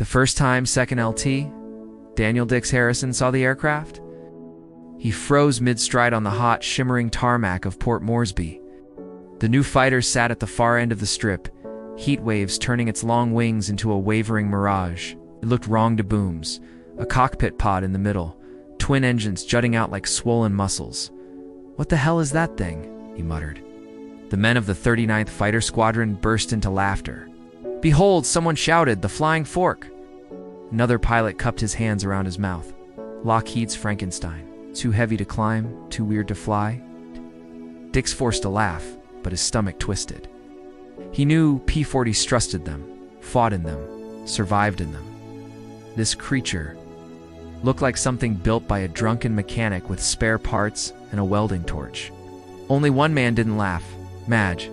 The first time Second LT, Daniel Dix Harrison, saw the aircraft, he froze mid-stride on the hot, shimmering tarmac of Port Moresby. The new fighter sat at the far end of the strip, heat waves turning its long wings into a wavering mirage. It looked wrong to booms, a cockpit pod in the middle, twin engines jutting out like swollen muscles. "What the hell is that thing?" he muttered. The men of the 39th Fighter Squadron burst into laughter. "Behold," someone shouted, "the Flying Fork!" Another pilot cupped his hands around his mouth. Lockheed's Frankenstein. Too heavy to climb, too weird to fly. Dix forced a laugh, but his stomach twisted. He knew P-40's trusted them, fought in them, survived in them. This creature looked like something built by a drunken mechanic with spare parts and a welding torch. Only one man didn't laugh, Madge,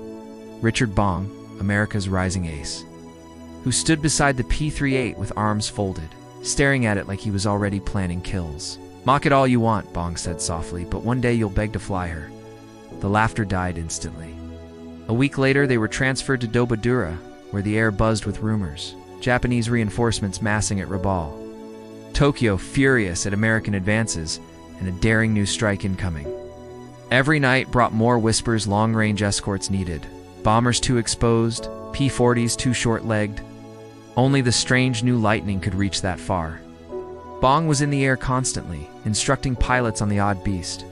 Richard Bong, America's rising ace, who stood beside the P-38 with arms folded, staring at it like he was already planning kills. "Mock it all you want," Bong said softly, "but one day you'll beg to fly her." The laughter died instantly. A week later, they were transferred to Dobodura, where the air buzzed with rumors. Japanese reinforcements massing at Rabaul. Tokyo furious at American advances, and a daring new strike incoming. Every night brought more whispers, long-range escorts needed. Bombers too exposed, P-40s too short-legged. Only the strange new lightning could reach that far. Bong was in the air constantly, instructing pilots on the odd beast.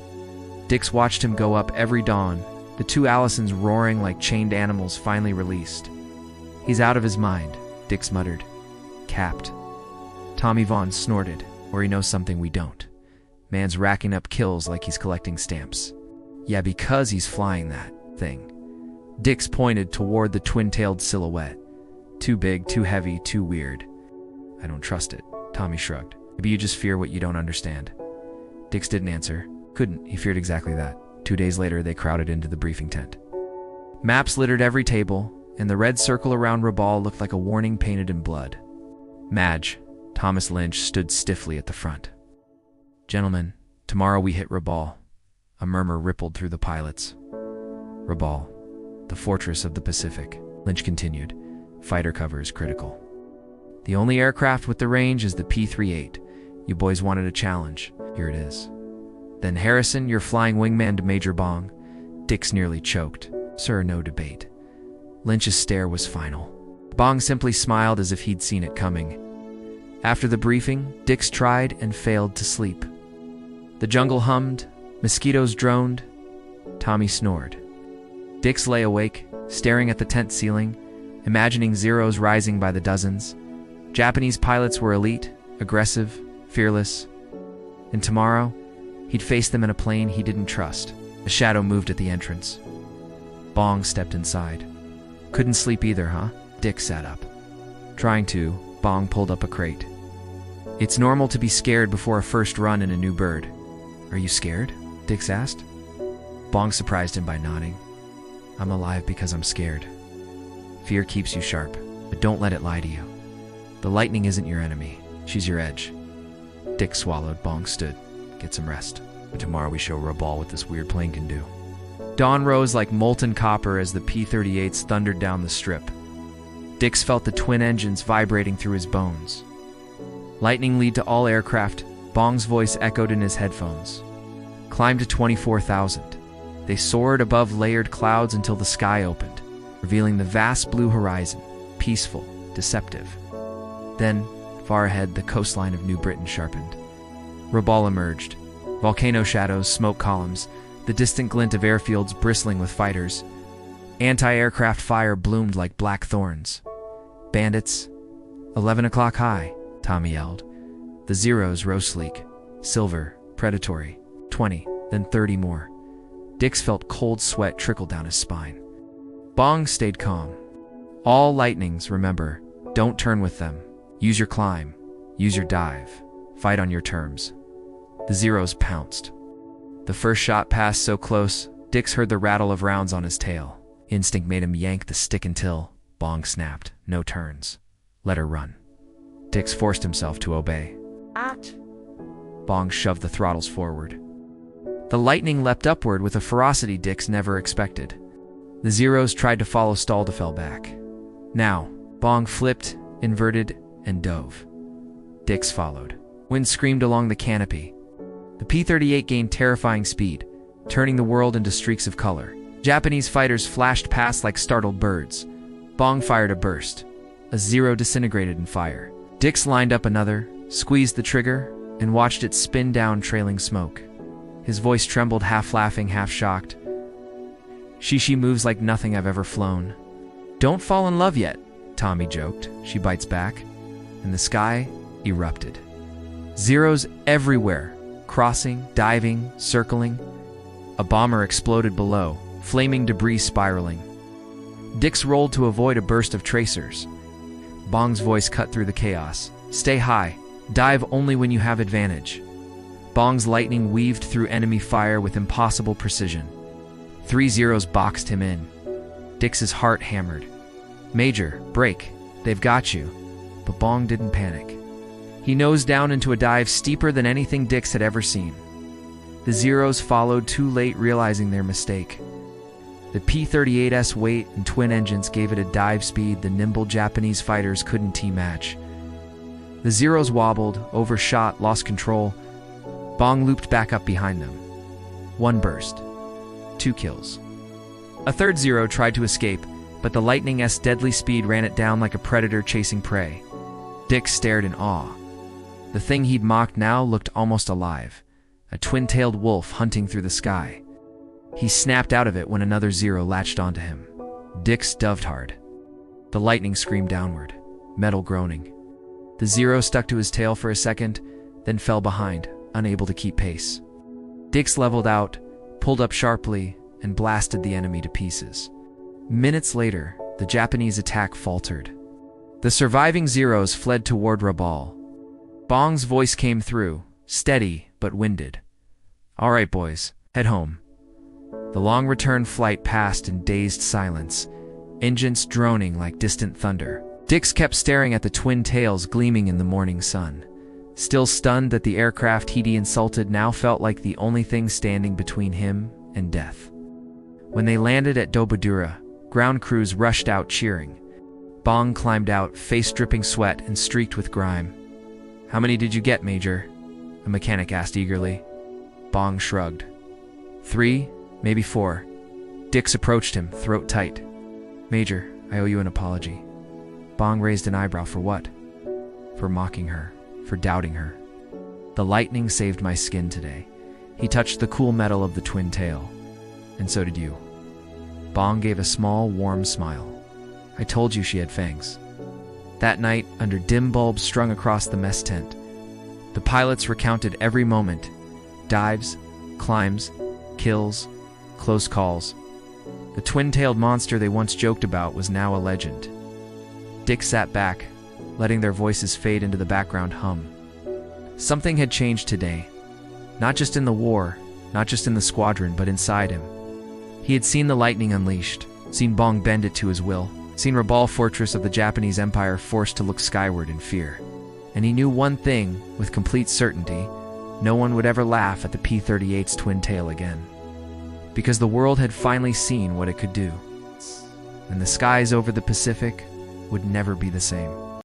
Dix watched him go up every dawn, the two Allisons roaring like chained animals finally released. "He's out of his mind," Dix muttered. "Capped." Tommy Vaughn snorted, "Or he knows something we don't. Man's racking up kills like he's collecting stamps." "Yeah, because he's flying that thing." Dix pointed toward the twin-tailed silhouette. "Too big, too heavy, too weird." "I don't trust it," Tommy shrugged. "Maybe you just fear what you don't understand." Dix didn't answer. Couldn't. He feared exactly that. 2 days later, they crowded into the briefing tent. Maps littered every table, and the red circle around Rabaul looked like a warning painted in blood. Madge, Thomas Lynch, stood stiffly at the front. "Gentlemen, tomorrow we hit Rabaul." A murmur rippled through the pilots. "Rabaul, the fortress of the Pacific," Lynch continued. "Fighter cover is critical. The only aircraft with the range is the P-38. You boys wanted a challenge. Here it is." "Then Harrison, you're flying wingman to Major Bong." Dix nearly choked. "Sir, no debate." Lynch's stare was final. Bong simply smiled as if he'd seen it coming. After the briefing, Dix tried and failed to sleep. The jungle hummed, mosquitoes droned, Tommy snored. Dix lay awake, staring at the tent ceiling, imagining Zeros rising by the dozens. Japanese pilots were elite, aggressive, fearless. And tomorrow, he'd face them in a plane he didn't trust. A shadow moved at the entrance. Bong stepped inside. "Couldn't sleep either, huh?" Dix sat up. Trying to, Bong pulled up a crate. "It's normal to be scared before a first run in a new bird." "Are you scared?" Dix asked. Bong surprised him by nodding. "I'm alive because I'm scared. Fear keeps you sharp, but don't let it lie to you. The lightning isn't your enemy, she's your edge." Dix swallowed. Bong stood. "Get some rest. But tomorrow we show Rabaul what this weird plane can do." Dawn rose like molten copper as the P-38's thundered down the strip. Dix felt the twin engines vibrating through his bones. "Lightning lead to all aircraft," Bong's voice echoed in his headphones. "Climb to 24,000. They soared above layered clouds until the sky opened, revealing the vast blue horizon, peaceful, deceptive. Then, far ahead, the coastline of New Britain sharpened. Rabaul emerged. Volcano shadows, smoke columns, the distant glint of airfields bristling with fighters. Anti-aircraft fire bloomed like black thorns. "Bandits." 11 o'clock high, Tommy yelled. The Zeros rose sleek, silver, predatory. 20, then 30 more. Dix felt cold sweat trickle down his spine. Bong stayed calm. "All lightnings, remember, don't turn with them. Use your climb. Use your dive. Fight on your terms." The Zeros pounced. The first shot passed so close, Dix heard the rattle of rounds on his tail. Instinct made him yank the stick until, Bong snapped, "No turns. Let her run." Dix forced himself to obey. At. Bong shoved the throttles forward. The lightning leapt upward with a ferocity Dix never expected. The Zeros tried to follow, stalled, fell back. Now, Bong flipped, inverted, and dove. Dix followed. Wind screamed along the canopy. The P-38 gained terrifying speed, turning the world into streaks of color. Japanese fighters flashed past like startled birds. Bong fired a burst. A Zero disintegrated in fire. Dix lined up another, squeezed the trigger, and watched it spin down trailing smoke. His voice trembled, half laughing, half shocked. Shishi moves like nothing I've ever flown. Don't fall in love yet, Tommy joked. She bites back, and the sky erupted. Zeros everywhere, crossing, diving, circling. A bomber exploded below, flaming debris spiraling. Dix rolled to avoid a burst of tracers. Bong's voice cut through the chaos. Stay high. Dive only when you have advantage. Bong's lightning weaved through enemy fire with impossible precision. 3 Zeros boxed him in. Dix's heart hammered. Major, break. They've got you. But Bong didn't panic. He nosed down into a dive steeper than anything Dix had ever seen. The Zeros followed too late, realizing their mistake. The P-38’s weight and twin engines gave it a dive speed the nimble Japanese fighters couldn't match. The Zeros wobbled, overshot, lost control. Bong looped back up behind them. 1 burst. 2 kills. A third Zero tried to escape, but the Lightning's deadly speed ran it down like a predator chasing prey. Dix stared in awe. The thing he'd mocked now looked almost alive, a twin-tailed wolf hunting through the sky. He snapped out of it when another Zero latched onto him. Dix doved hard. The lightning screamed downward, metal groaning. The Zero stuck to his tail for a second, then fell behind, unable to keep pace. Dix leveled out, pulled up sharply, and blasted the enemy to pieces. Minutes later, the Japanese attack faltered. The surviving Zeros fled toward Rabaul. Bong's voice came through, steady but winded. All right, boys, head home. The long return flight passed in dazed silence, engines droning like distant thunder. Dix kept staring at the twin tails gleaming in the morning sun. Still stunned that the aircraft he'd insulted now felt like the only thing standing between him and death. When they landed at WWII, ground crews rushed out cheering. Bong climbed out, face dripping sweat and streaked with grime. How many did you get, Major? A mechanic asked eagerly. Bong shrugged. 3, maybe 4. Dix approached him, throat tight. Major, I owe you an apology. Bong raised an eyebrow. For what? For mocking her, for doubting her. The lightning saved my skin today. He touched the cool metal of the twin tail. And so did you. Bong gave a small, warm smile. I told you she had fangs. That night, under dim bulbs strung across the mess tent, the pilots recounted every moment. Dives, climbs, kills, close calls. The twin-tailed monster they once joked about was now a legend. Dix sat back, letting their voices fade into the background hum. Something had changed today. Not just in the war, not just in the squadron, but inside him. He had seen the lightning unleashed, seen Bong bend it to his will, seen Rabaul fortress of the Japanese Empire forced to look skyward in fear. And he knew one thing with complete certainty: no one would ever laugh at the P-38’s twin tail again. Because the world had finally seen what it could do. And the skies over the Pacific would never be the same.